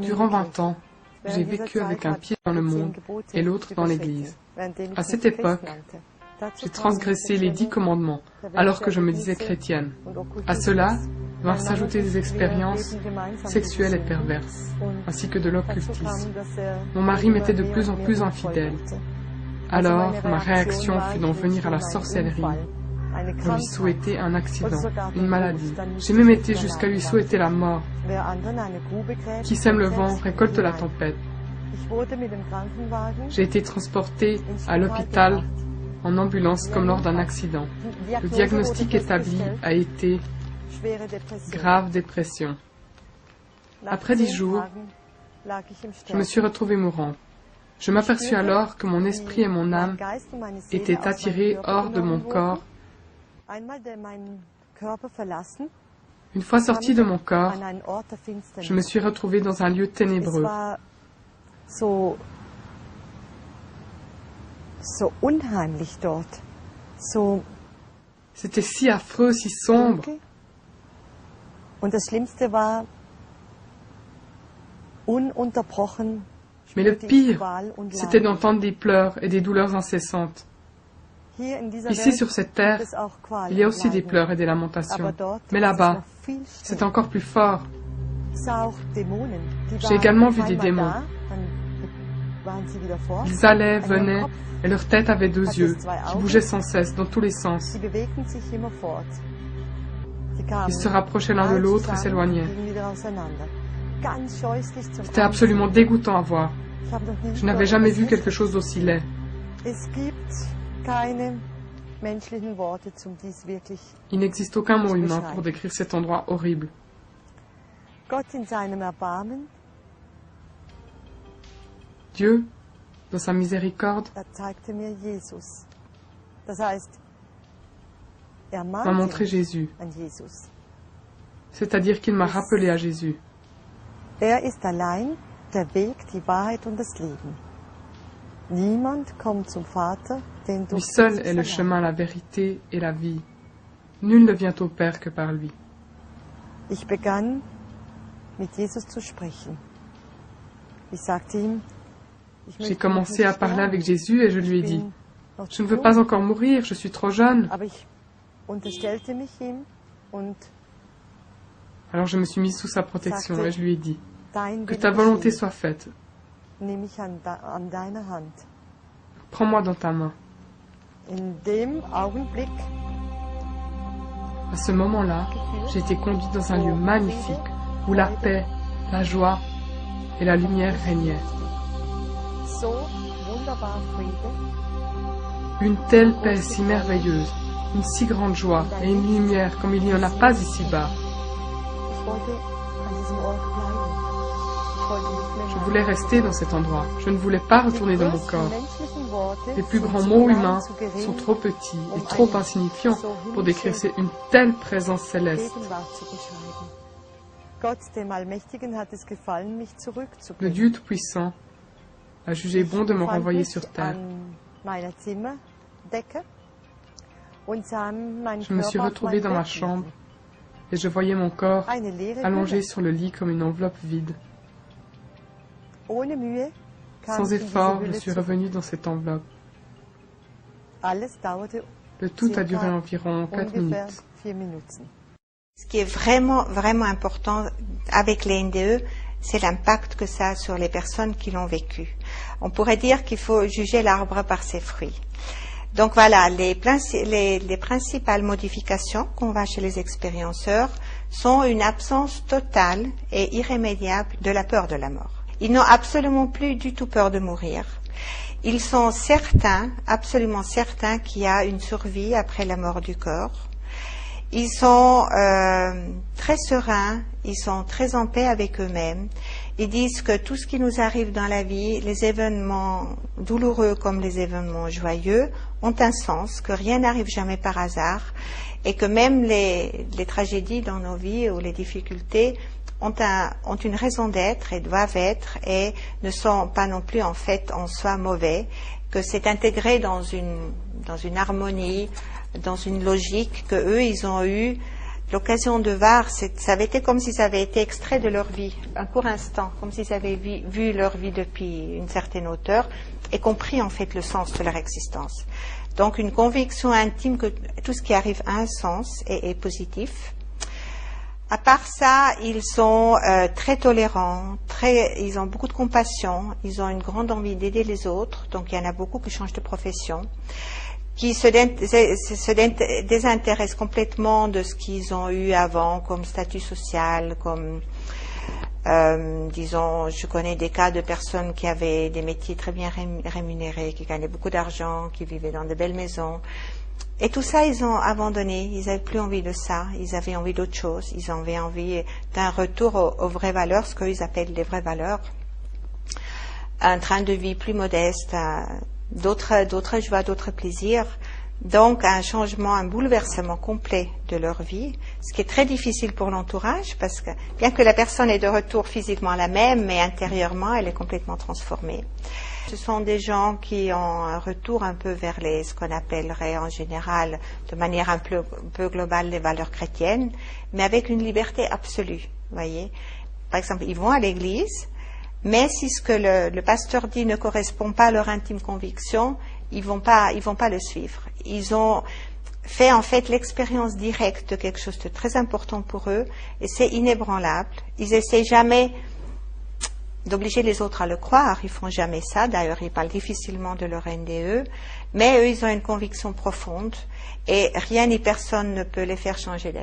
Durant 20 ans, j'ai vécu avec un pied dans le monde et l'autre dans l'Église. À cette époque, j'ai transgressé les 10 commandements, alors que je me disais chrétienne. À cela vinrent s'ajouter des expériences sexuelles et perverses, ainsi que de l'occultisme. Mon mari m'était de plus en plus infidèle. Alors, ma réaction fut d'en venir à la sorcellerie, pour lui souhaiter un accident, une maladie. J'ai même été jusqu'à lui souhaiter la mort. Qui sème le vent récolte la tempête. J'ai été transportée à l'hôpital en ambulance comme lors d'un accident. Le diagnostic établi a été grave dépression. Après 10 jours, je me suis retrouvée mourante. Je m'aperçus alors que mon esprit et mon âme étaient attirés hors de mon corps. Une fois sortie de mon corps, je me suis retrouvée dans un lieu ténébreux. C'était si affreux, si sombre. Mais le pire, c'était d'entendre des pleurs et des douleurs incessantes. Ici, sur cette terre, il y a aussi des pleurs et des lamentations. Mais là-bas, c'est encore plus fort. J'ai également vu des démons. Ils allaient, venaient, et leur tête avait 2 yeux, qui bougeaient sans cesse, dans tous les sens. Ils se rapprochaient l'un de l'autre et s'éloignaient. C'était absolument dégoûtant à voir. Je n'avais jamais vu quelque chose d'aussi laid. Il n'existe aucun mot humain pour décrire cet endroit horrible. Dieu, dans sa miséricorde, m'a montré Jésus. C'est-à-dire qu'il m'a rappelé à Jésus. Lui seul est le chemin, la vérité et la vie. Nul ne vient au Père que par lui. J'ai commencé à parler avec Jésus et je lui ai dit, « Je ne veux pas encore mourir, je suis trop jeune. » Alors je me suis mise sous sa protection et je lui ai dit, « Que ta volonté soit faite. Prends-moi dans ta main. » À ce moment-là, j'ai été conduite dans un lieu magnifique où la paix, la joie et la lumière régnaient. Une telle paix si merveilleuse, une si grande joie et une lumière comme il n'y en a pas ici-bas. Je voulais rester dans cet endroit. Je ne voulais pas retourner dans mon corps. Les plus grands mots humains sont trop petits et trop insignifiants pour décrire une telle présence céleste. Le Dieu Tout-Puissant a jugé bon de me renvoyer sur terre. Je me suis retrouvée dans ma chambre et je voyais mon corps allongé sur le lit comme une enveloppe vide. Sans effort, je suis revenue dans cette enveloppe. Le tout a duré environ 4 minutes. Ce qui est vraiment important avec les NDE, c'est l'impact que ça a sur les personnes qui l'ont vécu. On pourrait dire qu'il faut juger l'arbre par ses fruits. Donc voilà, les principales modifications qu'on voit chez les expérienceurs sont une absence totale et irrémédiable de la peur de la mort. Ils n'ont absolument plus du tout peur de mourir. Ils sont certains, absolument certains, qu'il y a une survie après la mort du corps. Ils sont très sereins, ils sont très en paix avec eux-mêmes. Ils disent que tout ce qui nous arrive dans la vie, les événements douloureux comme les événements joyeux, ont un sens, que rien n'arrive jamais par hasard, et que même les tragédies dans nos vies ou les difficultés ont une raison d'être et doivent être et ne sont pas non plus en fait en soi mauvais, que c'est intégré dans une harmonie, dans une logique que eux ils ont eu l'occasion de voir, ça avait été comme si ça avait été extrait de leur vie, un court instant, comme s'ils avaient vu leur vie depuis une certaine hauteur et compris en fait le sens de leur existence. Donc une conviction intime que tout ce qui arrive a un sens et est positif. À part ça, ils sont très tolérants, ils ont beaucoup de compassion, ils ont une grande envie d'aider les autres, donc il y en a beaucoup qui changent de profession, qui se désintéressent complètement de ce qu'ils ont eu avant comme statut social, comme, disons, je connais des cas de personnes qui avaient des métiers très bien rémunérés, qui gagnaient beaucoup d'argent, qui vivaient dans de belles maisons. Et tout ça, ils ont abandonné, ils n'avaient plus envie de ça, ils avaient envie d'autre chose, ils avaient envie d'un retour aux vraies valeurs, ce qu'ils appellent les vraies valeurs, un train de vie plus modeste, d'autres joies, d'autres plaisirs, donc un changement, un bouleversement complet de leur vie, ce qui est très difficile pour l'entourage, parce que bien que la personne est de retour physiquement la même, mais intérieurement, elle est complètement transformée. Ce sont des gens qui ont un retour un peu vers ce qu'on appellerait en général, de manière un peu globale, les valeurs chrétiennes, mais avec une liberté absolue, voyez. Par exemple, ils vont à l'église, mais si ce que le pasteur dit ne correspond pas à leur intime conviction, ils vont pas le suivre. Ils ont fait en fait l'expérience directe de quelque chose de très important pour eux, et c'est inébranlable. Ils essaient jamais d'obliger les autres à le croire, ils font jamais ça, d'ailleurs ils parlent difficilement de leur NDE, mais eux ils ont une conviction profonde et rien ni personne ne peut les faire changer d'avis.